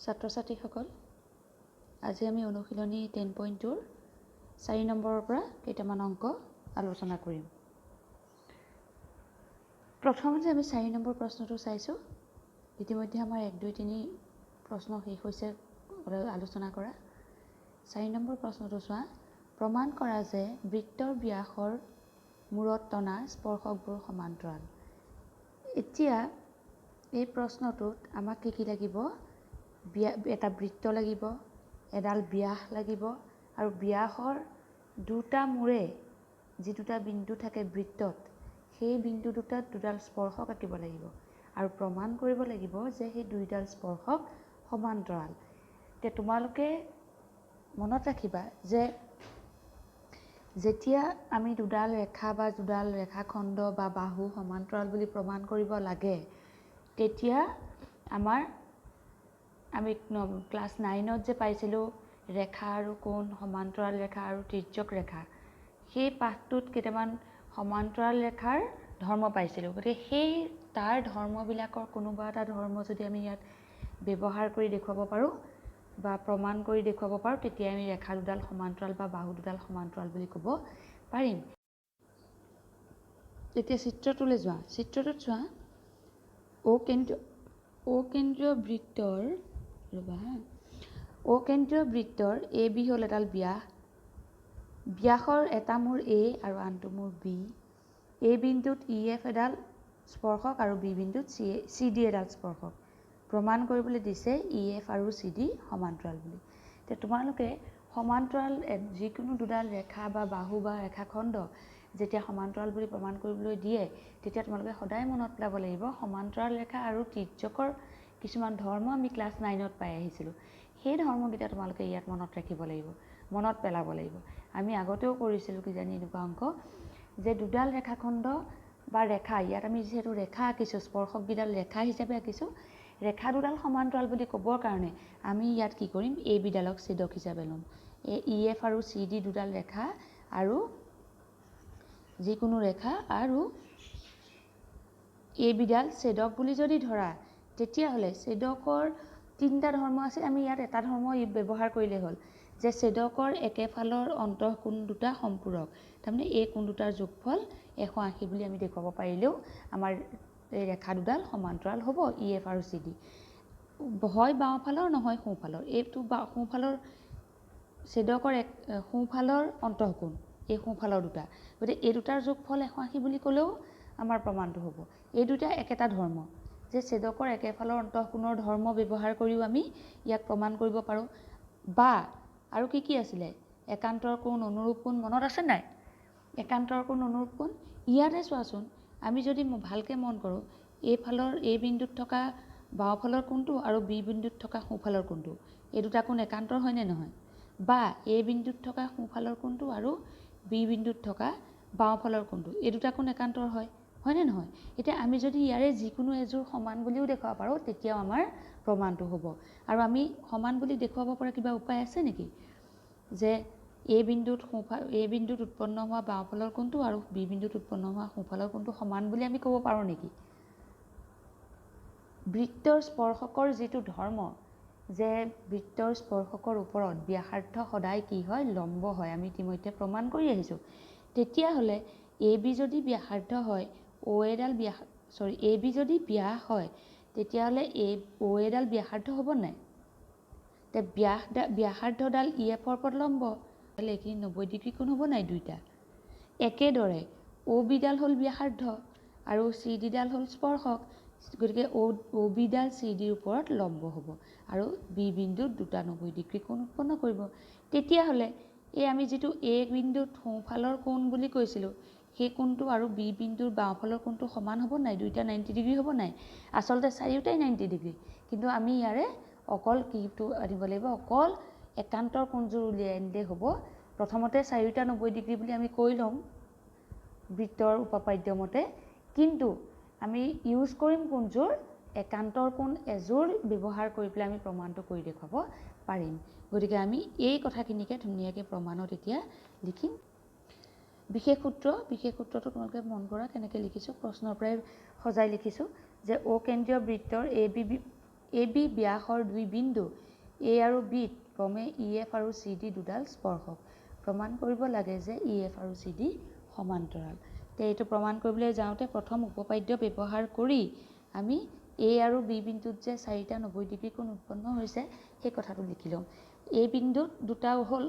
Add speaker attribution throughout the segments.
Speaker 1: ছাত্ৰ ছাত্ৰীসকল, আজি আমি অনুশীলনী 10.2 4 নম্বৰৰ পৰা কেইটামান অংক আলোচনা কৰিম। প্ৰথমতে আমি 4 নম্বৰ প্ৰশ্নটো চাইছোঁ। ইতিমধ্যে আমাৰ 1 2 3 প্ৰশ্ন শেষ হৈছে আলোচনা কৰা। 4 নম্বৰ প্ৰশ্নটো চোৱা। প্ৰমাণ কৰা যে বৃত্তৰ ব্যাসৰ মূৰত টনা স্পৰ্শকবোৰ সমান্তৰাল। এতিয়া এই প্ৰশ্নটোত আমাক কি লাগিব? এটা বৃত্ত লাগিব, এডাল ব্যাস লাগিব, আৰু ব্যাসৰ দুটা মূৰে যি দুটা বিন্দু থাকে বৃত্তত, সেই বিন্দু দুটাত দুডাল স্পৰ্শক আঁকিব লাগিব আৰু প্ৰমাণ কৰিব লাগিব যে সেই দুইডাল স্পৰ্শক সমান্তৰাল। এতিয়া তোমালোকে মনত ৰাখিবা যে যেতিয়া আমি দুডাল ৰেখা বা দুডাল ৰেখাখণ্ড বা বাহু সমান্তৰাল বুলি প্ৰমাণ কৰিব লাগে, তেতিয়া আমি ক্লাছ 9ত যে পাইছিলোঁ ৰেখা আৰু কোণ, সমান্তৰাল ৰেখা আৰু তিৰ্যক ৰেখা, সেই পাঠটোত কেইটামান সমান্তৰাল ৰেখাৰ ধৰ্ম পাইছিলোঁ। গতিকে সেই তাৰ ধৰ্মবিলাকৰ কোনোবা এটা ধৰ্ম যদি আমি ইয়াত ব্যৱহাৰ কৰি দেখুৱাব পাৰোঁ বা প্ৰমাণ কৰি দেখুৱাব পাৰোঁ, তেতিয়া আমি ৰেখা দুডাল সমান্তৰাল বা বাহু দুডাল সমান্তৰাল বুলি ক'ব পাৰিম। এতিয়া চিত্ৰটোলৈ যোৱা। চিত্ৰটোত চোৱা, অকেন্দ্ৰীয় বৃত্তৰ AB হ'ল এডাল ব্যাস। ব্যাসৰ এটা মূৰ A আৰু আনটো মূৰ B। A বিন্দুত EF এডাল স্পৰ্শক আৰু B বিন্দুত CD এডাল স্পৰ্শক। প্ৰমাণ কৰিবলৈ দিছে EF আৰু CD সমান্তৰাল বুলি। এতিয়া তোমালোকে সমান্তৰাল যিকোনো দুডাল ৰেখা বা বাহু বা ৰেখাখণ্ড যেতিয়া সমান্তৰাল বুলি প্ৰমাণ কৰিবলৈ দিয়ে, তেতিয়া তোমালোকে সদায় মনত পেলাব লাগিব সমান্তৰাল ৰেখা আৰু তিৰ্যকৰ কিছুমান ধৰ্ম আমি ক্লাছ 9ত পাই আহিছিলোঁ। সেই ধৰ্মকেইটা তোমালোকে ইয়াত মনত ৰাখিব লাগিব, মনত পেলাব লাগিব। আমি আগতেও কৰিছিলোঁ কিজানি এনেকুৱা অংক, যে দুডাল ৰেখাখণ্ড বা ৰেখা, ইয়াত আমি যিহেতু ৰেখা আঁকিছোঁ, স্পৰ্শককেইডাল ৰেখা হিচাপে আঁকিছোঁ, ৰেখা দুডাল সমান্তৰাল বুলি ক'বৰ কাৰণে আমি ইয়াত কি কৰিম? এই বিডালক ছেদক হিচাপে ল'ম। EF আৰু CD দুডাল ৰেখা আৰু যিকোনো ৰেখা, আৰু এই বিডাল ছেদক বুলি যদি ধৰা, তেতিয়াহ'লে ছেদকৰ তিনিটা ধৰ্ম আছে। আমি ইয়াত এটা ধৰ্ম ব্যৱহাৰ কৰিলেই হ'ল, যে ছেদকৰ একেফালৰ অন্তঃকোণ দুটা সম্পূৰক। তাৰমানে এই কোণ দুটাৰ যোগফল 180 বুলি আমি দেখুৱাব পাৰিলেও আমাৰ এই ৰেখা দুডাল সমান্তৰাল হ'ব, EF আৰু CD। হয় বাওঁফালৰ, নহয় সোঁফালৰ। এইটো সোঁফালৰ ছেদকৰ সোঁফালৰ অন্তঃকোণ, এই সোঁফালৰ দুটা। গতিকে এই দুটাৰ যোগফল 180 বুলি ক'লেও আমাৰ প্ৰমাণটো হ'ব। এই দুটা একেটা ধৰ্ম, যে ছেদকৰ একেফালৰ অন্তঃকোণৰ ধৰ্ম ব্যৱহাৰ কৰিও আমি ইয়াক প্ৰমাণ কৰিব পাৰোঁ। বা আৰু কি আছিলে? একান্তৰ কোণ, অনুৰূপ কোণ মনত আছে নাই? একান্তৰ কোণ, অনুৰূপ কোণ। ইয়াতে চোৱাচোন, আমি যদি ভালকৈ মন কৰোঁ, এইফালৰ এই বিন্দুত থকা বাওঁফালৰ কোণটো আৰু B বিন্দুত থকা সোঁফালৰ কোণটো, এই দুটা কোণ একান্তৰ হয়নে নহয়? বা A বিন্দুত থকা সোঁফালৰ কোণটো আৰু B বিন্দুত থকা বাওঁফালৰ কোণটো, এই দুটা কোণ একান্তৰ হয়নে নহয়? এতিয়া আমি যদি ইয়াৰে যিকোনো এযোৰ সমান বুলিও দেখুৱাব পাৰোঁ, তেতিয়াও আমাৰ প্ৰমাণটো হ'ব। আৰু আমি সমান বুলি দেখুৱাব পৰা কিবা উপায় আছে নেকি? যে A বিন্দুত উৎপন্ন হোৱা বাওঁফালৰ কোণটো আৰু B বিন্দুত উৎপন্ন হোৱা সোঁফালৰ কোণটো সমান বুলি আমি ক'ব পাৰোঁ নেকি? বৃত্তৰ স্পৰ্শকৰ যিটো ধৰ্ম, যে বৃত্তৰ স্পৰ্শকৰ ওপৰত ব্যাসাৰ্ধ সদায় কি হয়? লম্ব হয়। আমি ইতিমধ্যে প্ৰমাণ কৰি আহিছোঁ। তেতিয়াহ'লে AB যদি ব্যাসাৰ্ধ হয়, AB যদি ব্যাস হয়, তেতিয়াহ'লে OA ডাল ব্যাসাৰ্ধ হ'ব নাই? তে ব্যাসাৰ্ধডাল EFৰ ওপৰত লম্ব, হ'লে এইখিনি 90 ডিগ্ৰী কোণ হ'ব নাই দুইটা? একেদৰে OB ডাল হ'ল ব্যাসাৰ্ধ আৰু CD ডাল হ'ল স্পৰ্শক। গতিকে OB ডাল CDৰ ওপৰত লম্ব হ'ব আৰু B বিন্দুত দুটা 90 ডিগ্ৰী কোণ উৎপন্ন কৰিব। তেতিয়াহ'লে এই আমি যিটো A বিন্দুত সোঁফালৰ কোণ বুলি কৈছিলোঁ, সেই কোণটো আৰু B বিন্দুৰ বাওঁফালৰ কোণটো সমান হ'ব নাই? দুইটা 90 ডিগ্ৰী হ'ব নাই? আচলতে চাৰিওটাই 90 ডিগ্ৰী, কিন্তু আমি ইয়াৰে অকল কিটো আনিব লাগিব? অকল একান্তৰ কোণযোৰ উলিয়াই আনিলেই হ'ব। প্ৰথমতে চাৰিওটা 90 ডিগ্ৰী বুলি আমি কৈ ল'ম বৃত্তৰ উপপাদ্য মতে, কিন্তু আমি ইউজ কৰিম কোণযোৰ? একান্তৰ কোণ এযোৰ ব্যৱহাৰ কৰি পেলাই আমি প্ৰমাণটো কৰি দেখুৱাব পাৰিম। গতিকে আমি এই কথাখিনিকে ধুনীয়াকৈ প্ৰমাণত এতিয়া লিখিম। বিশেষ সূত্ৰটো তোমালোকে মন কৰা কেনেকৈ লিখিছোঁ, প্ৰশ্নৰ পৰাই সজাই লিখিছোঁ, যে অকেন্দ্ৰীয় বৃত্তৰ এ বি ব্যাসৰ দুই বিন্দু এ আৰু বিত ক্ৰমে ই এফ আৰু চি ডি দুডাল স্পৰ্শক। প্ৰমাণ কৰিব লাগে যে ই এফ আৰু চি ডি সমান্তৰাল। তো এইটো প্ৰমাণ কৰিবলৈ যাওঁতে প্ৰথম উপপাদ্য ব্যৱহাৰ কৰি আমি এ আৰু বি বিন্দুত যে 4টা 90 ডিগ্ৰী কোণ উৎপন্ন হৈছে সেই কথাটো লিখি ল'ম। এ বিন্দুত দুটা হ'ল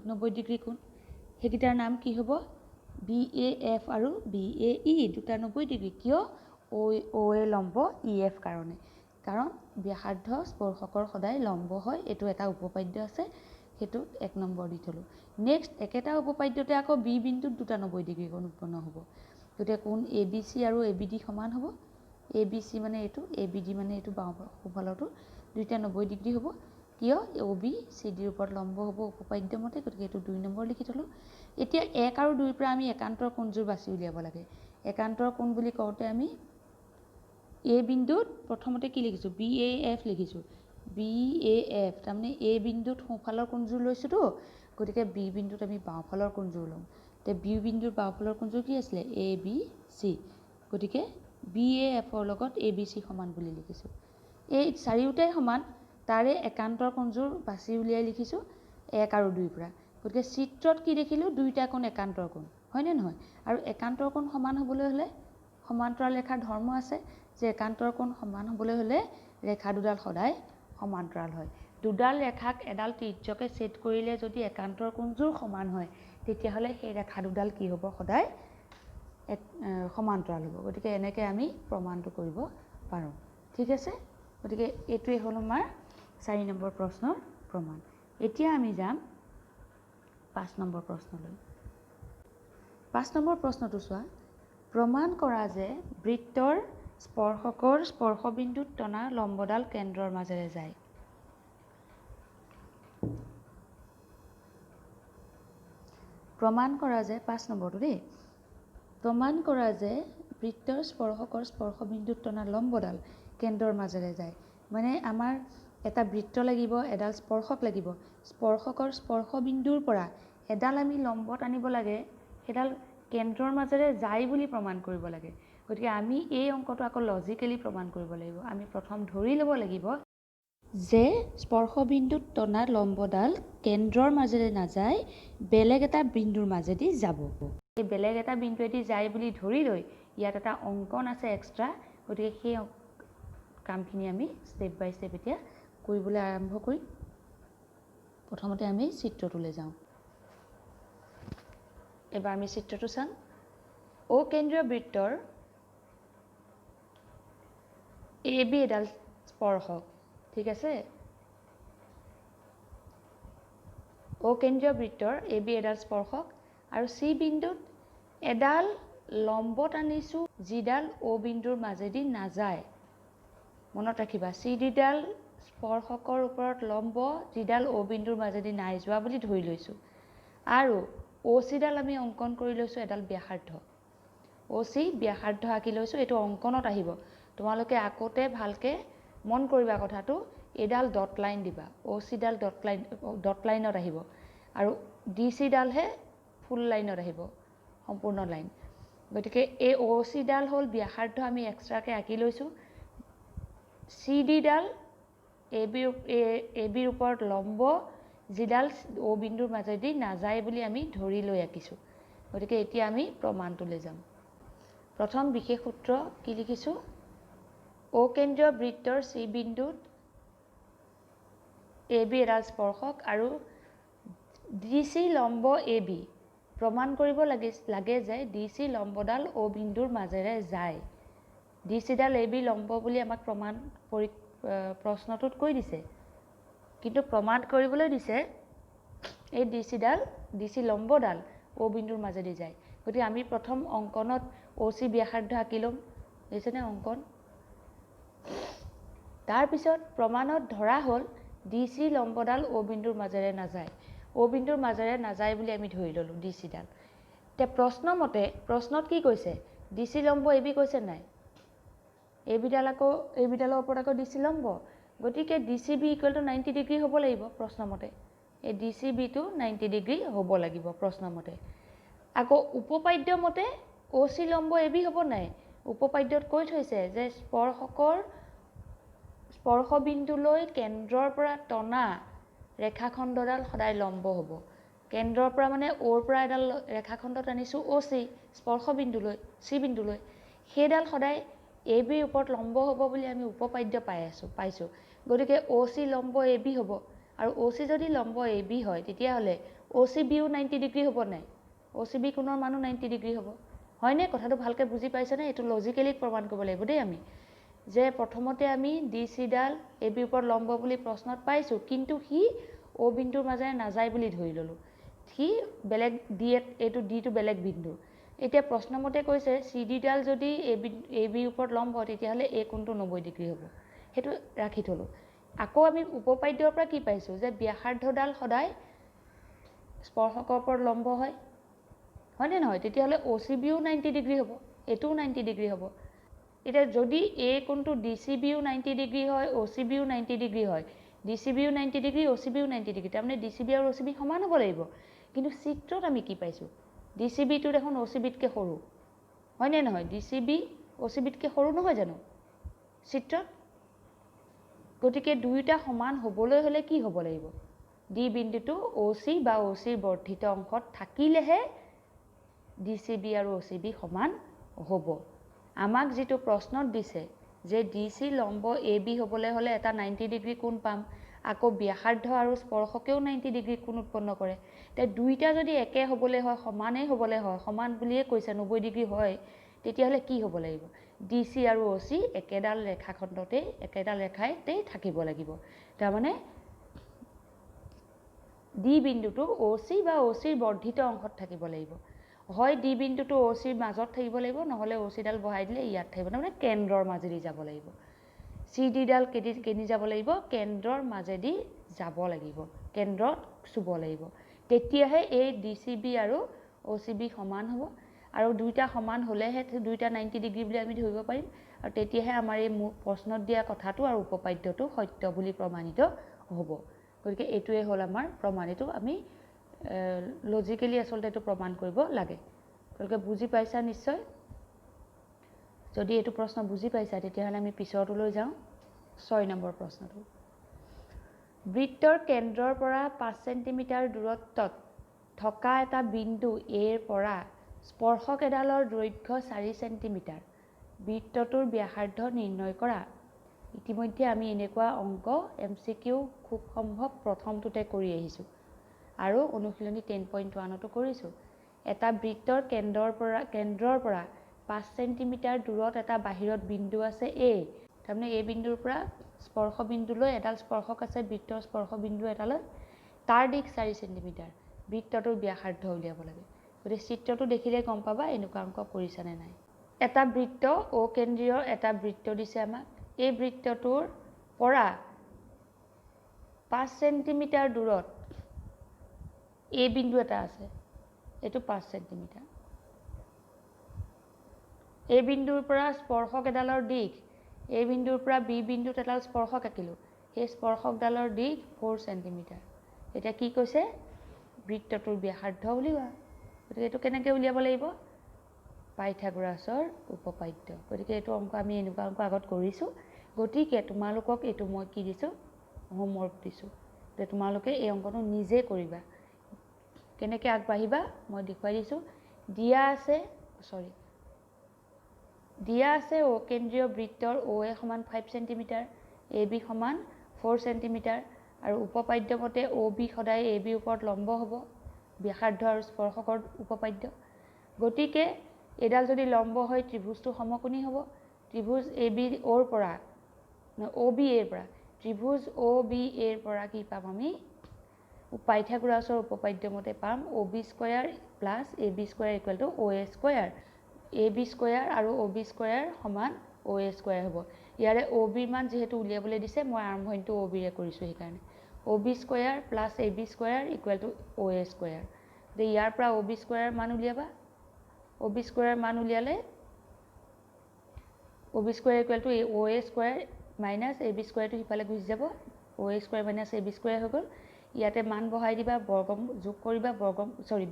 Speaker 1: 90 ডিগ্ৰী কোণ, সেইকেইটাৰ নাম কি হ'ব? বি এ এফ আৰু বি এ ই, দুটা 90 ডিগ্ৰী। কিয়? অ এ লম্ব ই এফ কাৰণে, কাৰণ ব্যাসাৰ্ধ স্পৰ্শকৰ সদায় লম্ব হয়। এইটো এটা উপপাদ্য আছে, সেইটোত 1 নম্বৰ দি থলোঁ। নেক্সট একেটা উপপাদ্যতে আকৌ বি বিন্দুত দুটা 90 ডিগ্ৰী কোণ উৎপন্ন হ'ব। গতিকে কোণ এ বি চি আৰু এ বি ডি সমান হ'ব। এ বি চি মানে এইটো, এ বি ডি মানে এইটো সোঁফালৰটো, দুইটা 90 ডিগ্ৰী হ'ব। কিয়? অ বি চি ডিৰ ওপৰত লম্ব হ'ব উপপাদ্য মতে, গতিকে এইটো 2 নম্বৰ লিখি থলোঁ। এতিয়া 1 আৰু 2ৰ পৰা আমি একান্তৰ কোণযোৰ বাছি উলিয়াব লাগে। একান্তৰ কোণ বুলি কওঁতে আমি এ বিন্দুত প্ৰথমতে কি লিখিছোঁ? বি এ এফ লিখিছোঁ। বি এ এফ তাৰমানে এ বিন্দুত সোঁফালৰ কোণযোৰ লৈছোঁতো, গতিকে বি বিন্দুত আমি বাওঁফালৰ কোণযোৰ ল'ম। তে বি বিন্দুৰ বাওঁফালৰ কোণযোৰ কি আছিলে? A B C. গতিকে বি এ এফৰ লগত এ বি চি সমান বুলি লিখিছোঁ। এই চাৰিওটাই সমান, তাৰে একান্তৰ কোণযোৰ বাছি উলিয়াই লিখিছোঁ 1 আৰু 2ৰ পৰা। গতিকে চিত্ৰত কি দেখিলোঁ? দুইটা কোণ একান্তৰ কোণ, হয়নে নহয়? আৰু একান্তৰ কোণ সমান হ'বলৈ হ'লে সমান্তৰাল ৰেখাৰ ধৰ্ম আছে যে একান্তৰ কোণ সমান হ'বলৈ হ'লে ৰেখা দুডাল সদায় সমান্তৰাল হয়। দুডাল ৰেখাক এডাল ত্ৰিজ্যকে ছেদ কৰিলে যদি একান্তৰ কোণযোৰ সমান হয়, তেতিয়াহ'লে সেই ৰেখা দুডাল কি হ'ব? সদায় সমান্তৰাল হ'ব। গতিকে এনেকৈ আমি প্ৰমাণটো কৰিব পাৰোঁ। ঠিক আছে? গতিকে এইটোৱে হ'ল আমাৰ 4 নম্বৰ প্ৰশ্নৰ প্ৰমাণ। এতিয়া আমি যাম 5 নম্বৰ প্ৰশ্নলৈ। 5 নম্বৰ প্ৰশ্নটো চোৱা। প্ৰমাণ কৰা যে বৃত্তৰ স্পৰ্শকৰ স্পৰ্শবিন্দুত টনা লম্বডাল কেন্দ্ৰৰ মাজেৰে যায়। প্ৰমাণ কৰা যে 5 নম্বৰটো দেই। প্ৰমাণ কৰা যে বৃত্তৰ স্পৰ্শকৰ স্পৰ্শবিন্দুত টনা লম্বডাল কেন্দ্ৰৰ মাজেৰে যায়। মানে আমাৰ এটা বৃত্ত লাগিব, এডাল স্পৰ্শক লাগিব। স্পৰ্শকৰ স্পৰ্শবিন্দুৰ পৰা এডাল আমি লম্ব টানিব লাগে, সেইডাল কেন্দ্ৰৰ মাজেৰে যায় বুলি প্ৰমাণ কৰিব লাগে। গতিকে আমি এই অংকটো আকৌ লজিকেলি প্ৰমাণ কৰিব লাগিব। আমি প্ৰথম ধৰি ল'ব লাগিব যে স্পৰ্শবিন্দুত টনা লম্বডাল কেন্দ্ৰৰ মাজেৰে নাযায়, বেলেগ এটা বিন্দুৰ মাজেদি যাব। এই বেলেগ এটা বিন্দুৱেদি যায় বুলি ধৰি লৈ ইয়াত এটা অংকন আছে এক্সট্ৰা। গতিকে সেই কামখিনি আমি ষ্টেপ বাই ষ্টেপ এতিয়া কৰিবলৈ আৰম্ভ কৰিম। প্ৰথমতে আমি চিত্ৰটোলৈ যাওঁ। এবাৰ আমি চিত্ৰটো চাম। অকেন্দ্ৰীয় বৃত্তৰ এ বি এডাল স্পৰ্শক, ঠিক আছে? অকেন্দ্ৰীয় বৃত্তৰ এ বি এডাল স্পৰ্শক আৰু চি বিন্দুত এডাল লম্ব টানিছোঁ যিডাল অ বিন্দুৰ মাজেদি নাযায়। মনত ৰাখিবা, চি ডিডাল স্পৰ্শকৰ ওপৰত লম্ব যিডাল অ বিন্দুৰ মাজেদি নাই যোৱা বুলি ধৰি লৈছোঁ। আৰু অ চিডাল আমি অংকন কৰি লৈছোঁ এডাল ব্যাসাৰ্ধ। অ চি ব্যাসাৰ্ধ আঁকি লৈছোঁ, এইটো অংকনত আহিব। তোমালোকে আকৌতে ভালকৈ মন কৰিবা কথাটো, এইডাল ডট লাইন দিবা। অ চিডাল ডট লাইনত আহিব আৰু ডি চিডালহে ফুল লাইনত আহিব, সম্পূৰ্ণ লাইন। গতিকে এই অ চিডাল হ'ল ব্যাসাৰ্ধ, আমি এক্সট্ৰাকৈ আঁকি লৈছোঁ। চি ডিডাল এ বিৰ ওপৰত লম্ব যিডাল অ বিন্দুৰ মাজেদি নাযায় বুলি আমি ধৰি লৈ আঁকিছোঁ। গতিকে এতিয়া আমি প্ৰমাণটোলৈ যাম। প্ৰথম বিশেষ সূত্ৰ কি লিখিছোঁ? অকেন্দ্ৰীয় বৃত্তৰ চি বিন্দুত এ বি এডাল স্পৰ্শক আৰু ডি চি লম্ব এ বি। প্ৰমাণ কৰিব লাগে যে ডি চি লম্বডাল অ বিন্দুৰ মাজেৰে যায়। ডি চিডাল এ বি লম্ব বুলি আমাক প্ৰশ্নটোত কৈ দিছে, কিন্তু প্ৰমাণ কৰিবলৈ দিছে এই ডি চি লম্বডাল অ বিন্দুৰ মাজেদি যায়। গতিকে আমি প্ৰথম অংকনত অ চি ব্যাসাৰ্ধ আঁকি ল'ম। দেখিছেনে অংকন? তাৰপিছত প্ৰমাণত ধৰা হ'ল ডি চি লম্বডাল অ বিন্দুৰ মাজেৰে নাযায়। অ বিন্দুৰ মাজেৰে নাযায় বুলি আমি ধৰি ল'লোঁ ডি চিডাল। এতিয়া প্ৰশ্নমতে প্ৰশ্নত কি কৈছে? ডি চি লম্ব এ বি কৈছে নাই? এ বিডালৰ ওপৰত আকৌ ডি চি লম্ব। গতিকে D C B equal to 90 degree হ'ব লাগিব প্ৰশ্নমতে। এই ডি চি বিটো 90 ডিগ্ৰী হ'ব লাগিব প্ৰশ্নমতে। আকৌ উপপাদ্য মতে অ চি লম্ব এ বি হ'ব নাই? উপপাদ্যত কৈ থৈছে যে স্পৰ্শবিন্দুলৈ কেন্দ্ৰৰ পৰা টনা ৰেখাখণ্ডডাল সদায় লম্ব হ'ব। কেন্দ্ৰৰ পৰা মানে অ'ৰ পৰা এডাল ৰেখাখণ্ড টানিছোঁ OC স্পৰ্শবিন্দুলৈ চি বিন্দুলৈ, সেইডাল সদায় এ বিৰ ওপৰত লম্ব হ'ব বুলি আমি উপপাদ্য পাইছোঁ। গতিকে OC লম্ব AB হ'ব, আৰু OC যদি লম্ব AB হয় তেতিয়াহ'লে OCBও 90 ডিগ্ৰী হ'ব নাই? OCB কোণৰ মানো 90 ডিগ্ৰী হ'ব, হয়নে? কথাটো ভালকৈ বুজি পাইছেনে? এইটো লজিকেলি প্ৰমাণ কৰিব লাগিব দেই আমি, যে প্ৰথমতে আমি DCডাল AB ওপৰত লম্ব বুলি প্ৰশ্নত পাইছোঁ, কিন্তু সি O বিন্দুৰ মাজেৰে নাযায় বুলি ধৰি ল'লোঁ। সি বেলেগ এইটো ডিটো বেলেগ বিন্দু। এতিয়া প্ৰশ্নমতে কৈছে CDডাল যদি ABৰ ওপৰত লম্ব তেতিয়াহ'লে এই কোণটো 90 ডিগ্ৰী হ'ব, সেইটো ৰাখি থ'লোঁ। আকৌ আমি উপপাদ্যৰ পৰা কি পাইছোঁ? যে ব্যাসাৰ্ধডাল সদায় স্পৰ্শকৰ ওপৰত লম্ব হয়, হয়নে নহয়? তেতিয়াহ'লে OCBও 90 ডিগ্ৰী হ'ব, এইটোও 90 ডিগ্ৰী হ'ব। এতিয়া যদি এই কোণটো DCBও 90 ডিগ্ৰী হয়, OCBও 90 ডিগ্ৰী হয়, DCBও 90 ডিগ্ৰী, OCBও 90 ডিগ্ৰী, তাৰমানে DCB আৰু OCB সমান হ'ব লাগিব। কিন্তু চিত্ৰত আমি কি পাইছোঁ? DCBটো দেখোন OCBতকৈ সৰু, হয়নে নহয়? DCB OCBতকৈ সৰু নহয় জানো চিত্ৰত? গতিকে দুয়োটা সমান হ'বলৈ হ'লে কি হ'ব লাগিব? D বিন্দুটো OC বা OCৰ বৰ্ধিত অংশত থাকিলেহে DCB আৰু OCB সমান হ'ব। আমাক যিটো প্ৰশ্নত দিছে যে DC লম্ব AB হ'বলৈ হ'লে এটা 90 ডিগ্ৰী কোণ পাম, আকৌ ব্যাসাৰ্ধ আৰু স্পৰ্শকেও 90 ডিগ্ৰী কোণ উৎপন্ন কৰে। এতিয়া দুইটা যদি একে হ'বলৈ হয়, সমানেই হ'বলৈ হয়, সমান বুলিয়ে কৈছে 90 ডিগ্ৰী হয়, তেতিয়াহ'লে কি হ'ব লাগিব? DC আৰু OC একেডাল ৰেখাখণ্ডতেই একেডাল ৰেখাতেই থাকিব লাগিব। তাৰমানে D বিন্দুটো OC বা OCৰ বৰ্ধিত অংশত থাকিব লাগিব। হয় D বিন্দুটো OCৰ মাজত থাকিব লাগিব, নহ'লে OCডাল বহাই দিলে ইয়াত থাকিব, তাৰমানে কেন্দ্ৰৰ মাজেদি যাব লাগিব। CDডাল কেনি যাব লাগিব? কেন্দ্ৰৰ মাজেদি যাব লাগিব, কেন্দ্ৰত চুব লাগিব। তেতিয়াহে এই DCB আৰু OCB সমান হ'ব, আৰু দুইটা সমান হ'লেহে দুইটা 90 ডিগ্ৰী বুলি আমি ধৰিব পাৰিম, আৰু তেতিয়াহে আমাৰ এই প্ৰশ্নত দিয়া কথাটো আৰু উপপাদ্যটো সত্য বুলি প্ৰমাণিত হ'ব। গতিকে এইটোৱে হ'ল আমাৰ প্ৰমাণ। এইটো আমি লজিকেলি আচলতে এইটো প্ৰমাণ কৰিব লাগে। তেওঁলোকে বুজি পাইছা নিশ্চয়? যদি এইটো প্ৰশ্ন বুজি পাইছা তেতিয়াহ'লে আমি পিছৰটোলৈ যাওঁ। 6 নম্বৰ প্ৰশ্নটো। বৃত্তৰ কেন্দ্ৰৰ পৰা 5 চেণ্টিমিটাৰ দূৰত্বত থকা এটা বিন্দু এৰ পৰা স্পৰ্শক এডালৰ দৈৰ্ঘ্য 4 চেণ্টিমিটাৰ, বৃত্তটোৰ ব্যাসাৰ্ধ নিৰ্ণয় কৰা। ইতিমধ্যে আমি এনেকুৱা অংক MCQ খুব সম্ভৱ প্ৰথমটোতে কৰি আহিছোঁ, আৰু অনুশীলনী 10.1তো কৰিছোঁ। এটা বৃত্তৰ কেন্দ্ৰৰ পৰা 5 চেণ্টিমিটাৰ দূৰত এটা বাহিৰত বিন্দু আছে A, তাৰমানে এই বিন্দুৰ পৰা স্পৰ্শ বিন্দুলৈ এডাল স্পৰ্শক আছে, বৃত্তৰ স্পৰ্শ বিন্দু এটালৈ, তাৰ দিশ 4 চেণ্টিমিটাৰ, বৃত্তটোৰ ব্যাসাৰ্ধ উলিয়াব লাগে। গতিকে চিত্ৰটো দেখিলে গম পাবা এনেকুৱা অংক কৰিছানে নাই। এটা বৃত্ত অকেন্দ্ৰীয় এটা বৃত্ত দিছে আমাক। এই বৃত্তটোৰ পৰা 5 চেণ্টিমিটাৰ দূৰত এই বিন্দু এটা আছে, এইটো 5 চেণ্টিমিটাৰ। এই বিন্দুৰ পৰা স্পৰ্শক এডালৰ দিশ, এই বিন্দুৰ পৰা B বিন্দুত এডাল স্পৰ্শক আঁকিলোঁ, সেই স্পৰ্শকডালৰ দিশ 4 চেণ্টিমিটাৰ। এতিয়া কি কৈছে? বৃত্তটোৰ ব্যাসাৰ্ধ উলিওৱা। গতিকে এইটো কেনেকৈ উলিয়াব লাগিব? পাইথাগোৰাছৰ উপপাদ্য। গতিকে এইটো অংক আমি এনেকুৱা অংক আগত কৰিছোঁ। গতিকে তোমালোকক এইটো মই কি দিছোঁ? হোমৱৰ্ক দিছোঁ, যে তোমালোকে এই অংকটো নিজে কৰিবা। কেনেকৈ আগবাঢ়িবা মই দেখুৱাই দিছোঁ। দিয়া আছে অকেন্দ্ৰীয় বৃত্তৰ OA সমান 5 চেণ্টিমিটাৰ, AB সমান 4 চেণ্টিমিটাৰ, আৰু উপপাদ্য মতে OB সদায় AB ওপৰত লম্ব হ'ব, ব্যাসাৰ্ধ আৰু স্পৰ্শকৰ উপপাদ্য। গতিকে এডাল যদি লম্ব হয় ত্ৰিভুজটো সমকোণী হ'ব। ত্ৰিভুজ OBA পৰা ত্ৰিভুজ OBA পৰা কি পাম আমি? পাইথাগোৰাছৰ উপপাদ্য মতে পাম OB square plus AB square equal to OA square. AB square আৰু OB স্কয়াৰ সমান OA স্কয়াৰ হ'ব। ইয়াৰে OBৰ মান যিহেতু উলিয়াবলৈ দিছে, মই আৰম্ভণিটো OBৰে কৰিছোঁ, সেইকাৰণে OB square plus AB square equal to OA square. গতিকে ইয়াৰ পৰা OB স্কয়াৰ মান উলিয়াবা। OB স্কয়াৰ মান উলিয়ালে OB square equal to OA square minus AB স্কয়াৰটো সিফালে গুচি যাব, OA square minus AB square হৈ গ'ল। ইয়াতে মান বহাই দিবা, যোগ কৰিবা,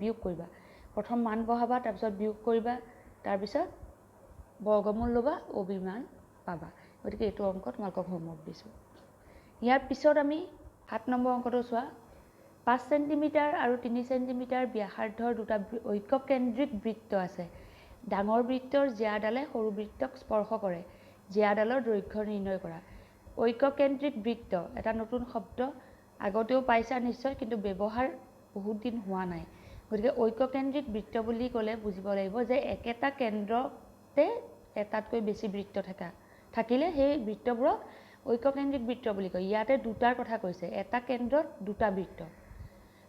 Speaker 1: বিয়োগ কৰিবা। প্ৰথম মান বহাবা, তাৰপিছত বিয়োগ কৰিবা, তাৰপিছত বৰ্গমূল ল'বা, OBৰ মান পাবা। গতিকে এইটো অংক তোমালোকক হোমৱৰ্ক দিছোঁ। ইয়াৰ পিছত আমি 7 নম্বৰ অংকটো চোৱা। 5 চেণ্টিমিটাৰ আৰু 3 চেণ্টিমিটাৰ ব্যাসাৰ্ধৰ দুটা ঐক্যকেন্দ্ৰিক বৃত্ত আছে। ডাঙৰ বৃত্তৰ জিয়াডালে সৰু বৃত্তক স্পৰ্শ কৰে। জিয়াডালৰ দৈৰ্ঘ্য নিৰ্ণয় কৰা। ঐক্যকেন্দ্ৰিক বৃত্ত এটা নতুন শব্দ, আগতেও পাইছা নিশ্চয়, কিন্তু ব্যৱহাৰ বহুত দিন হোৱা নাই। গতিকে ঐক্যকেন্দ্ৰিক বৃত্ত বুলি ক'লে বুজিব লাগিব যে একেটা কেন্দ্ৰতে এটাতকৈ বেছি বৃত্ত থাকিলে সেই বৃত্তবোৰক ঐক্যকেন্দ্ৰিক বৃত্ত বুলি কয়। ইয়াতে দুটাৰ কথা কৈছে, এটা কেন্দ্ৰত দুটা বৃত্ত,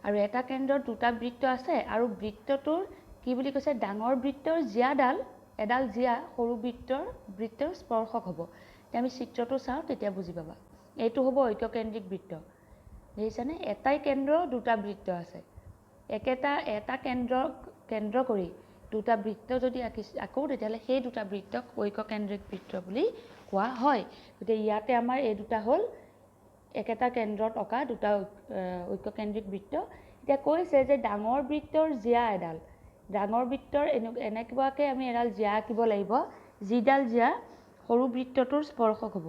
Speaker 1: আৰু এটা কেন্দ্ৰত দুটা বৃত্ত আছে, আৰু বৃত্তটোৰ কি বুলি কৈছে, ডাঙৰ বৃত্তৰ জিয়াডাল, এডাল জিয়া সৰু বৃত্তৰ স্পৰ্শক হ'ব। এতিয়া আমি চিত্ৰটো চাওঁ, তেতিয়া বুজি পাবা। এইটো হ'ব ঐক্যকেন্দ্ৰিক বৃত্ত, দেখিছানে? এটাই কেন্দ্ৰ, দুটা বৃত্ত আছে। এটা কেন্দ্ৰ কৰি দুটা বৃত্ত যদি আঁকো, তেতিয়াহ'লে সেই দুটা বৃত্তক ঐক্যকেন্দ্ৰিক বৃত্ত বুলি কোৱা হয়। গতিকে ইয়াতে আমাৰ এই দুটা হ'ল একেটা কেন্দ্ৰত অঁকা দুটা ঐক্যকেন্দ্ৰিক বৃত্ত। এতিয়া কৈছে যে ডাঙৰ বৃত্তৰ জিয়া এডাল, ডাঙৰ বৃত্তৰ এনেকুৱাকৈ আমি এডাল জিয়া আঁকিব লাগিব, যিডাল জিয়া সৰু বৃত্তটোৰ স্পৰ্শক হ'ব।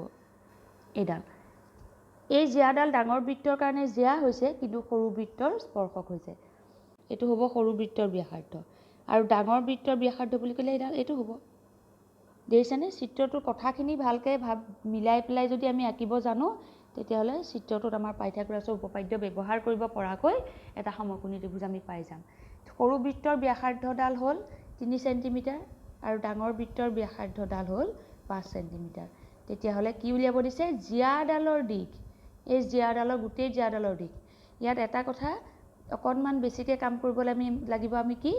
Speaker 1: এই জিয়াডাল ডাঙৰ বৃত্তৰ কাৰণে জিয়া হৈছে, কিন্তু সৰু বৃত্তৰ স্পৰ্শক হৈছে। এইটো হ'ব সৰু বৃত্তৰ ব্যাসাৰ্ধ, আৰু ডাঙৰ বৃত্তৰ ব্যাসাৰ্ধ বুলি ক'লে এইটো হ'ব। দেখিছানে? চিত্ৰটোৰ কথাখিনি ভালকৈ মিলাই পেলাই যদি আমি আঁকিব জানো, তেতিয়াহ'লে চিত্ৰটোত আমাৰ পাইথাগোৰাছৰ উপপাদ্য ব্যৱহাৰ কৰিব পৰাকৈ এটা সমকোণী ত্ৰিভুজ আমি পাই যাম। সৰু বৃত্তৰ ব্যাসাৰ্ধডাল হ'ল 3 চেণ্টিমিটাৰ, আৰু ডাঙৰ বৃত্তৰ ব্যাসাৰ্ধডাল হ'ল 5 চেণ্টিমিটাৰ। তেতিয়াহ'লে কি উলিয়াব দিছে? জিয়াডালৰ দিশ, এই গোটেই জিয়াডালৰ দিশ। ইয়াত এটা কথা অকণমান বেছিকৈ কাম কৰিবলৈ লাগিব আমি কি,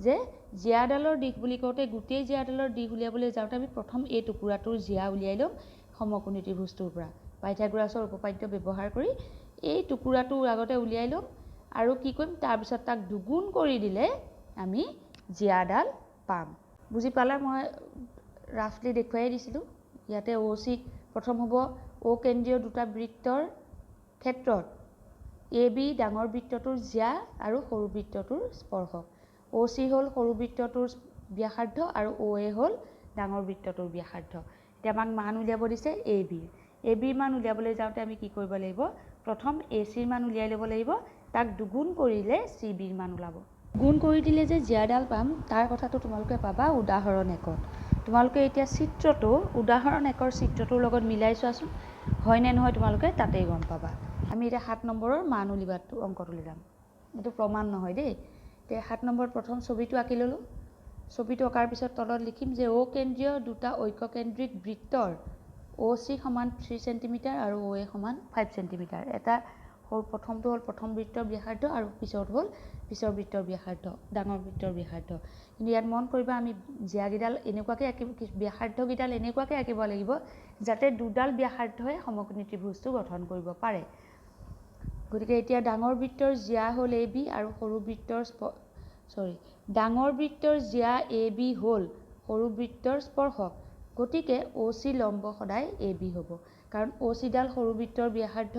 Speaker 1: যে জিয়াডালৰ দিশ বুলি কওঁতে গোটেই জিয়াডালৰ দিশ উলিয়াবলৈ যাওঁতে আমি প্ৰথম এই টুকুৰাটোৰ জিয়া উলিয়াই ল'ম সমকোণী ত্ৰিভুজটোৰ পৰা। পাইথাগোৰাছৰ উপপাদ্য ব্যৱহাৰ কৰি এই টুকুৰাটো আগতে উলিয়াই ল'ম, আৰু কি কৰিম, তাৰপিছত তাক দুগুণ কৰি দিলে আমি জিয়াডাল পাম। বুজি পালা? মই ৰাফলি দেখুৱাই দিছিলোঁ। ইয়াতে OC প্ৰথম হ'ব অকেন্দ্ৰীয় দুটা বৃত্তৰ ক্ষেত্ৰত AB ডাঙৰ বৃত্তটোৰ জিয়া আৰু সৰু বৃত্তটোৰ স্পৰ্শক। OC হ'ল সৰু বৃত্তটোৰ ব্যাসাৰ্ধ, আৰু OA হ'ল ডাঙৰ বৃত্তটোৰ ব্যাসাৰ্ধ। এতিয়া আমাক মান উলিয়াব দিছে ABৰ মান উলিয়াবলৈ যাওঁতে আমি কি কৰিব লাগিব? প্ৰথম ACৰ মান উলিয়াই ল'ব লাগিব, তাক দুগুণ কৰিলে CBৰ মান ওলাব। গুণ কৰি দিলে যে জিয়াডাল পাম, তাৰ কথাটো তোমালোকে পাবা উদাহৰণ 1ত। তোমালোকে এতিয়া চিত্ৰটো উদাহৰণ 1ৰ চিত্ৰটোৰ লগত মিলাই চোৱাচোন, হয়নে নহয় তোমালোকে তাতেই গম পাবা। আমি এতিয়া 7 নম্বৰৰ মান উলিওৱাটো অংকটো উলিয়াম। এইটো প্ৰমাণ নহয় দেই। এতিয়া 7 নম্বৰত প্ৰথম ছবিটো আঁকি ল'লোঁ। ছবিটো অঁকাৰ পিছত তলত লিখিম যে অকেন্দ্ৰীয় দুটা ঐক্যকেন্দ্ৰিক বৃত্তৰ OC সমান 3 চেণ্টিমিটাৰ আৰু OA সমান 5 চেণ্টিমিটাৰ। প্ৰথমটো হ'ল প্ৰথম বৃত্তৰ ব্যাসাৰ্ধ, আৰু পিছৰ হ'ল পিছৰ বৃত্তৰ ব্যাসাৰ্ধ, ডাঙৰ বৃত্তৰ ব্যাসাৰ্ধ। কিন্তু ইয়াত মন কৰিবা, আমি জিয়াকেইডাল এনেকুৱাকৈ আঁকিব, ব্যাসাৰ্ধকেইডাল এনেকুৱাকৈ আঁকিব লাগিব যাতে দুডাল ব্যাসাৰ্ধই সমকোণী ত্ৰিভুজটো গঠন কৰিব পাৰে। গতিকে এতিয়া ডাঙৰ বৃত্তৰ জিয়া হ'ল AB, আৰু ডাঙৰ বৃত্তৰ জিয়া AB হ'ল সৰু বৃত্তৰ স্পৰ্শক। গতিকে OC লম্ব সদায় AB হ'ব, কাৰণ OCডাল সৰু বৃত্তৰ ব্যাসাৰ্ধ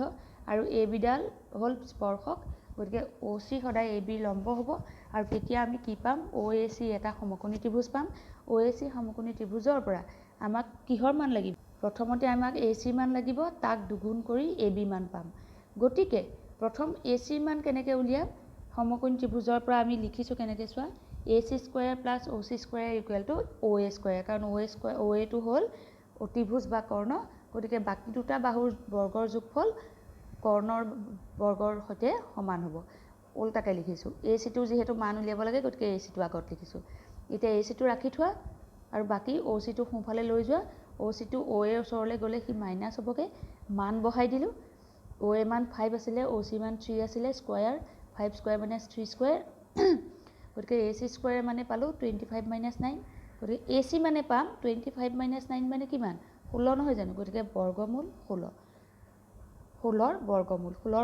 Speaker 1: আৰু ABডাল হ'ল স্পৰ্শক। গতিকে OC সদায় ABৰ লম্ব হ'ব, আৰু তেতিয়া আমি কি পাম? OAC এটা সমকোণী ত্ৰিভুজ পাম। OAC সমকোণী ত্ৰিভুজৰ পৰা আমাক কিহৰ মান লাগিব? প্ৰথমতে আমাক AC মান লাগিব, তাক দুগুণ কৰি AB মান পাম। গতিকে প্ৰথম AC মান কেনেকৈ উলিয়াম? সমকোণী ত্ৰিভুজৰ পৰা আমি লিখিছোঁ কেনেকৈ চোৱা, AC square plus OC square equal to OA square, কাৰণ OAটো হ'ল অতিভুজ বা কৰ্ণ। গতিকে বাকী দুটা বাহুৰ বৰ্গৰ যোগফল কৰ্ণৰ বৰ্গৰ সৈতে সমান হ'ব। ওলটাকৈ লিখিছোঁ। ACটো যিহেতু মান উলিয়াব লাগে, গতিকে ACটো আগত লিখিছোঁ। এতিয়া ACটো ৰাখি থোৱা, আৰু বাকী OCটো সোঁফালে লৈ যোৱা। OCটো OA ওচৰলৈ গ'লে সি মাইনাছ হ'বগৈ, মান বহাই দিলোঁ। OA মান 5 আছিলে, OC মান 3 আছিলে, স্কুৱেৰ 5 স্কুৱেৰ মাইনাছ 3 স্কুৱেৰ। গতিকে AC স্কুৱেৰ মানে পালোঁ 25 মাইনাছ 9। গতিকে AC মানে পাম 25 মাইনাছ 9 মানে কিমান? 16 নহয় জানো? গতিকে বৰ্গমূল 16। 16ৰ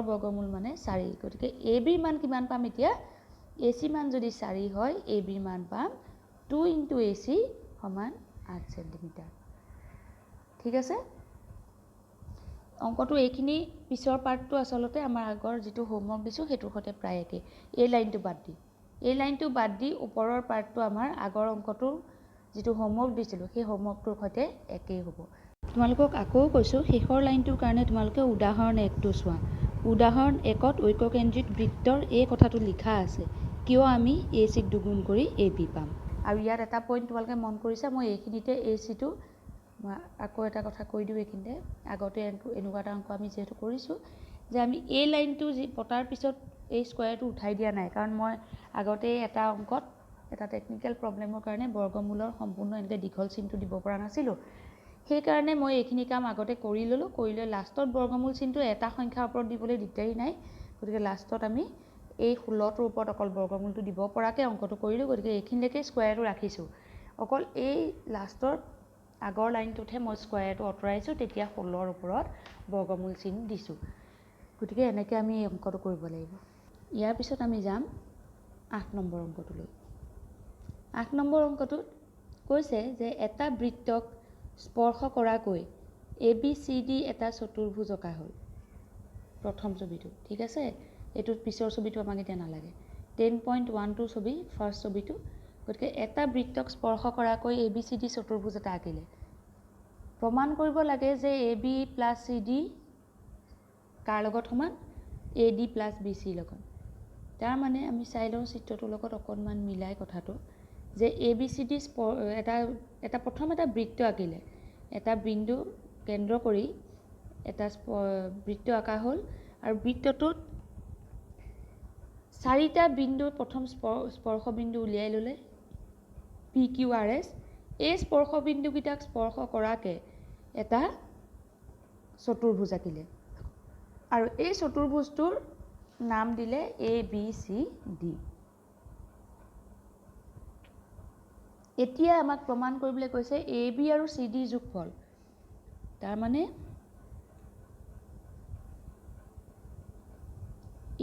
Speaker 1: বৰ্গমূল মানে 4। গতিকে ABৰ মান কিমান পাম এতিয়া? AC মান যদি 4 হয়, ABৰ মান পাম 2 × AC সমান 8 চেণ্টিমিটাৰ। ঠিক আছে? অংকটো এইখিনি, পিছৰ পাৰ্টটো আচলতে আমাৰ আগৰ যিটো হোমৱৰ্ক দিছোঁ সেইটোৰ সৈতে প্ৰায় একেই। এই লাইনটো বাদ দি ওপৰৰ পাৰ্টটো আমাৰ আগৰ অংকটোৰ যিটো হোমৱৰ্ক দিছিলোঁ সেই হোমৱৰ্কটোৰ সৈতে একেই হ'ব। তোমালোকক আকৌ কৈছোঁ শেষৰ লাইনটোৰ কাৰণে তোমালোকে উদাহৰণ 1টো চোৱা। উদাহৰণ 1ত ঐক্যকেন্দ্ৰিক বৃত্তৰ এই কথাটো লিখা আছে, কিয় আমি AC দুগুণ কৰি AB পাম। আৰু ইয়াত এটা পইণ্ট তোমালোকে মন কৰিছা, মই এইখিনিতে ACটো আকৌ এটা কথা কৈ দিওঁ এইখিনিতে। আগতে এনেকুৱা এটা অংক আমি যিহেতু কৰিছোঁ যে আমি এই লাইনটো পতাৰ পিছত এই স্কোৱাৰটো উঠাই দিয়া নাই, কাৰণ মই আগতে এটা অংকত এটা টেকনিকেল প্ৰব্লেমৰ কাৰণে বৰ্গমূলৰ সম্পূৰ্ণ এনেকৈ দীঘল চিনটো দিব পৰা নাছিলোঁ। সেইকাৰণে মই এইখিনি কাম আগতে কৰি ল'লোঁ, কৰি লৈ লাষ্টত বৰ্গমূল চিনটো এটা সংখ্যাৰ ওপৰত দিবলৈ দিগদাৰী নাই, গতিকে লাষ্টত আমি এই 16টোৰ ওপৰত অকল বৰ্গমূলটো দিব পৰাকৈ অংকটো কৰিলোঁ। গতিকে এইখিনিলৈকে স্কোৱাৰটো ৰাখিছোঁ, অকল এই লাষ্টৰ আগৰ লাইনটোতহে মই স্কোৱাৰটো আঁতৰাইছোঁ, তেতিয়া 16ৰ ওপৰত বৰ্গমূল চিন দিছোঁ। গতিকে এনেকৈ আমি এই অংকটো কৰিব লাগিব। ইয়াৰ পিছত আমি যাম 8 নম্বৰ অংকটোলৈ। 8 নম্বৰ অংকটোত কৈছে যে এটা বৃত্তক স্পৰ্শ কৰাকৈ ABCD এটা চতুৰ্ভুজ অঁকা হ'ল। প্ৰথম ছবিটো ঠিক আছে, এইটোত পিছৰ ছবিটো আমাক এতিয়া নালাগে। 10.12 ছবি ফাৰ্ষ্ট ছবিটো। গতিকে এটা বৃত্তক স্পৰ্শ কৰাকৈ ABCD চতুৰ্ভুজ এটা আঁকিলে। প্ৰমাণ কৰিব লাগে যে AB + CD কাৰ লগত সমান, AD + BC লগত। তাৰ মানে আমি চাই লওঁ চিত্ৰটোৰ লগত অকণমান মিলাই কথাটো, যে ABCD এটা প্ৰথম এটা বৃত্ত আঁকিলে, এটা বিন্দু কেন্দ্ৰ কৰি এটা বৃত্ত আঁকা হ'ল, আৰু বৃত্তটোত 4টা বিন্দু প্ৰথম স্পৰ্শ বিন্দু উলিয়াই ল'লে PQRS। এই স্পৰ্শ বিন্দুকেইটাক স্পৰ্শ কৰাকৈ এটা চতুৰ্ভুজ আঁকিলে, আৰু এই চতুৰ্ভুজটোৰ নাম দিলে ABCD। এতিয়া আমাক প্ৰমাণ কৰিবলৈ কৈছে AB আৰু CD যোগফল। তাৰ মানে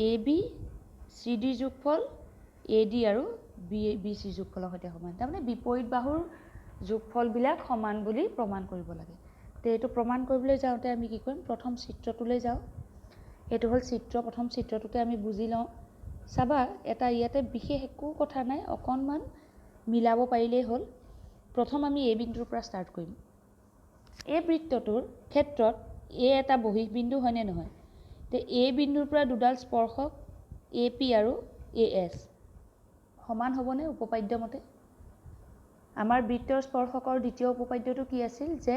Speaker 1: AB CD যোগফল AD আৰু BC যোগফলৰ সৈতে সমান। তাৰমানে বিপৰীত বাহুৰ যোগফলবিলাক সমান বুলি প্ৰমাণ কৰিব লাগে। তো এইটো প্ৰমাণ কৰিবলৈ যাওঁতে আমি কি কৰিম, প্ৰথম চিত্ৰটোলৈ যাওঁ। এইটো হ'ল চিত্ৰ, প্ৰথম চিত্ৰটোকে আমি বুজি লওঁ। চাবা এটা ইয়াতে বিশেষ একো কথা নাই, অকণমান মিলাব পাৰিলেই হ'ল। প্ৰথম আমি এই বিন্দুৰ পৰা ষ্টাৰ্ট কৰিম। এই বৃত্তটোৰ ক্ষেত্ৰত A এটা বহিঃবিন্দু হয়নে নহয়? তো এই বিন্দুৰ পৰা দুডাল স্পৰ্শক AP আৰু AS সমান হ'বনে উপপাদ্য মতে? আমাৰ বৃত্তৰ স্পৰ্শকৰ দ্বিতীয় উপপাদ্যটো কি আছিল, যে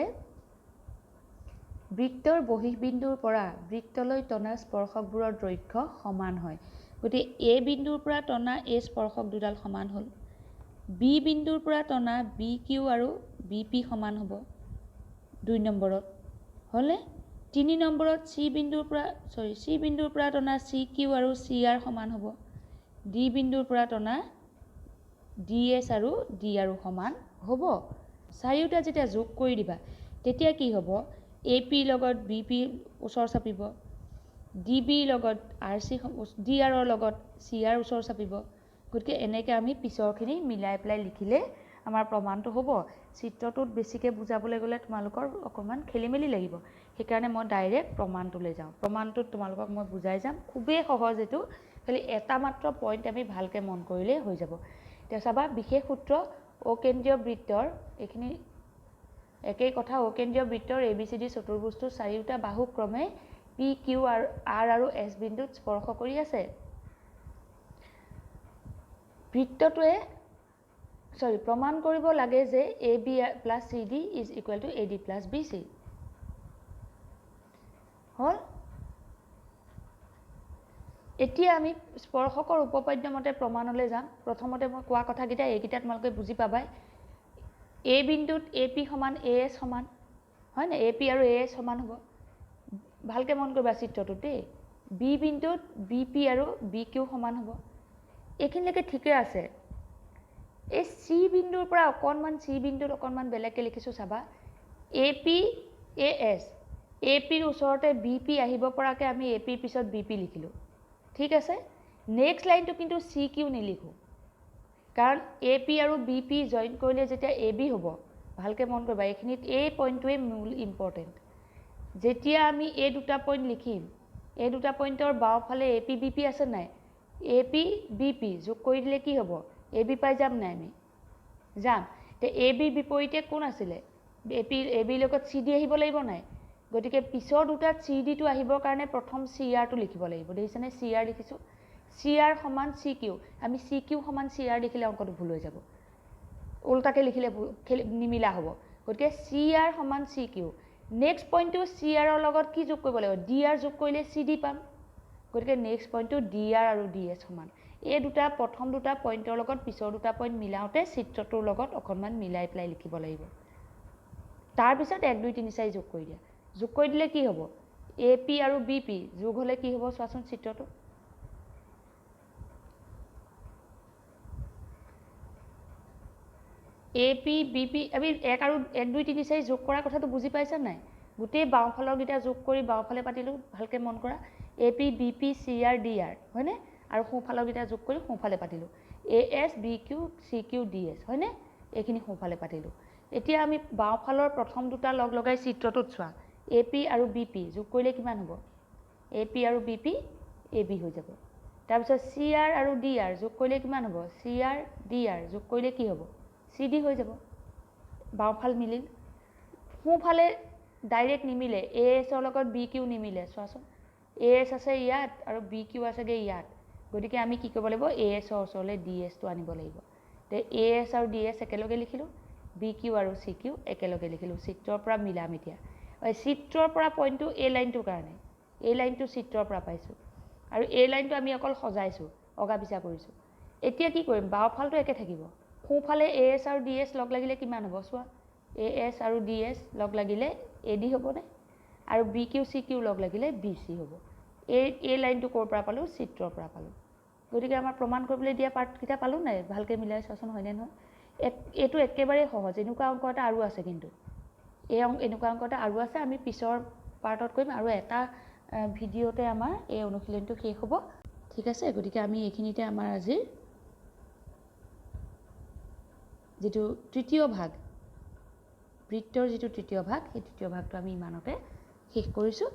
Speaker 1: বৃত্তৰ বহিঃবিন্দুৰ পৰা বৃত্তলৈ টনা স্পৰ্শকবোৰৰ দৈৰ্ঘ্য সমান হয়। গতিকে A বিন্দুৰ পৰা টনা এই স্পৰ্শক দুডাল সমান হ'ল। B বিন্দুৰ পৰা টনা BQ আৰু BP সমান হ'ব 2 নম্বৰত, হ'লে 3 নম্বৰত C বিন্দুৰ পৰা টনা CQ আৰু CR সমান হ'ব। D বিন্দুৰ পৰা টনা DS আৰু DR সমান হ'ব। চাৰিওটা যেতিয়া যোগ কৰি দিবা তেতিয়া কি হ'ব, AP লগত BP ওচৰ চাপিব, DB লগত DR লগত CR ওচৰ চাপিব। গতিকে এনেকৈ আমি পিছৰখিনি মিলাই পেলাই লিখিলে আমাৰ প্ৰমাণটো হ'ব। চিত্ৰটোত বেছিকৈ বুজাবলৈ গ'লে তোমালোকৰ অকণমান খেলি মেলি লাগিব, সেইকাৰণে মই ডাইৰেক্ট প্ৰমাণটোলৈ যাওঁ। প্ৰমাণটোত তোমালোকক মই বুজাই যাম, খুবেই সহজ এইটো, খালি এটা মাত্ৰ পইণ্ট আমি ভালকৈ মন কৰিলেই হৈ যাব। এতিয়া চাবা বিশেষ সূত্ৰ, অকেন্দ্ৰীয় বৃত্তৰ, এইখিনি একেই কথা, অকেন্দ্ৰীয় বৃত্তৰ ABCD চতুৰ্ভুজটোৰ চাৰিওটা বাহু ক্ৰমে PQ আৰু R আৰু S বিন্দুত স্পৰ্শ কৰি আছে। বৃত্তটোৱে প্ৰমাণ কৰিব লাগে যে AB + CD = AD + BC হ'ল। এতিয়া আমি স্পৰ্শকৰ উপপাদ্য মতে প্ৰমাণলৈ যাম। প্ৰথমতে মই কোৱা কথাকেইটা এইকেইটা তোমালোকে বুজি পাবাই। A বিন্দুত AP সমান AS সমান হয় না, AP আৰু AS সমান হ'ব। ভালকৈ মন কৰিবা চিত্ৰটোত দেই। B বিন্দুত BP আৰু BQ সমান হ'ব। এইখিনিলৈকে ঠিকে আছে। এই C বিন্দুৰ পৰা C বিন্দুত অকণমান বেলেগকৈ লিখিছোঁ চাবা, AP AS, APৰ ওচৰতে BP আহিব পৰাকৈ আমি APৰ পিছত BP লিখিলোঁ, ঠিক আছে। নেক্সট লাইনটো কিন্তু CQ নিলিখোঁ, কাৰণ AP আৰু BP জইন কৰিলে যেতিয়া AB হ'ব। ভালকৈ মন কৰিবা, এইখিনিত এই পইণ্টটোৱেই মূল ইম্পৰ্টেণ্ট। যেতিয়া আমি এই দুটা পইণ্ট লিখিম, এই দুটা পইণ্টৰ বাওঁফালে AP BP আছে নাই, AP BP যোগ কৰি দিলে কি হ'ব, AB পাই যাম নাই আমি? যাম। তে ABৰ বিপৰীতে কোন আছিলে, এবিৰ লগত চি ডি আহিব লাগিব নাই গতিকে পিছৰ দুটাত চি ডিটো আহিবৰ কাৰণে প্ৰথম চি আৰটো লিখিব লাগিব দেখিছেনে চি আৰ লিখিছোঁ চি আৰ সমান চি কিউ আমি চি কিউ সমান চি আৰ লিখিলে অংকটো ভুল হৈ যাব উল্টাকৈ লিখিলে নিমিলা হ'ব গতিকে চি আৰ সমান চি কিউ নেক্সট পইণ্টটো চি আৰৰ লগত কি যোগ কৰিব লাগিব ডি আৰ যোগ কৰিলে চি ডি পাম গতিকে নেক্সট পইণ্টটো ডি আৰ আৰু ডি এছ সমান এই দুটা প্ৰথম দুটা পইণ্টৰ লগত পিছৰ দুটা পইণ্ট মিলাওঁতে চিত্ৰটোৰ লগত অকণমান মিলাই পেলাই লিখিব লাগিব তাৰপিছত 1 2 3 4 যোগ কৰি দিয়া যোগ কৰি দিলে কি হ'ব এ পি আৰু বি পি যোগ হ'লে কি হ'ব চোৱাচোন চিত্ৰটো এ পি বি পি আমি 1 আৰু 1 2 3 4 যোগ কৰাৰ কথাটো বুজি পাইছা নাই গোটেই বাওঁফালৰকেইটা যোগ কৰি বাওঁফালে পাতিলোঁ ভালকৈ মন কৰা A P B P C R D R হয়নে আৰু সোঁফালৰকেইটা যোগ কৰি সোঁফালে পাতিলোঁ A S B Q C Q D S হয়নে এইখিনি সোঁফালে পাতিলোঁ এতিয়া আমি বাওঁফালৰ প্ৰথম দুটা লগ লগাই চিত্ৰটোত চোৱা এ পি আৰু বি পি যোগ কৰিলে কিমান হ'ব এ পি আৰু বি পি এ বি হৈ যাব তাৰপিছত চি আৰ আৰু ডি আৰ যোগ কৰিলে কিমান হ'ব চি আৰ ডি আৰ যোগ কৰিলে কি হ'ব চি ডি হৈ যাব বাওঁফাল মিলিল সোঁফালে ডাইৰেক্ট নিমিলে এ এছৰ লগত বি কিউ নিমিলে চোৱাচোন এ এছ আছে ইয়াত আৰু বি কিউ আছেগৈ ইয়াত গতিকে আমি কি কৰিব লাগিব এ এছৰ ওচৰলৈ ডি এছটো আনিব লাগিব তে এ এছ আৰু ডি এছ একেলগে লিখিলোঁ বি কিউ আৰু চি কিউ একেলগে লিখিলোঁ চিত্ৰৰ পৰা মিলাম এতিয়া চিত্ৰৰ পৰা পইণ্টটো এই লাইনটোৰ কাৰণে এই লাইনটো চিত্ৰৰ পৰা পাইছোঁ আৰু এই লাইনটো আমি অকল সজাইছোঁ অগা পিছা কৰিছোঁ এতিয়া কি কৰিম বাওঁফালটো একে থাকিব সোঁফালে এ এছ আৰু ডি এছ লগ লাগিলে কিমান হ'ব চোৱা এ এছ আৰু ডি এছ লগ লাগিলে এ ডি হ'বনে আৰু বি কিউ চি কিউ লগ লাগিলে বি চি হ'ব এই লাইনটো ক'ৰ পৰা পালোঁ চিত্ৰৰ পৰা পালোঁ গতিকে আমাৰ প্ৰমাণ কৰিবলৈ দিয়া পাৰ্টকেইটা পালোঁ নাই ভালকৈ মিলাই চোৱাচোন হয়নে নহয় এইটো একেবাৰে সহজ এনেকুৱা অংক এটা আৰু আছে কিন্তু এনেকুৱা অংক এটা আৰু আছে আমি পিছৰ পাৰ্টত কৰিম আৰু এটা ভিডিঅ'তে আমাৰ এই অনুশীলনটো শেষ হ'ব ঠিক আছে গতিকে আমি এইখিনিতে আমাৰ আজিৰ যিটো তৃতীয় ভাগ বৃত্তৰ যিটো তৃতীয় ভাগ সেই তৃতীয় ভাগটো আমি ইমানতে শেষ কৰিছোঁ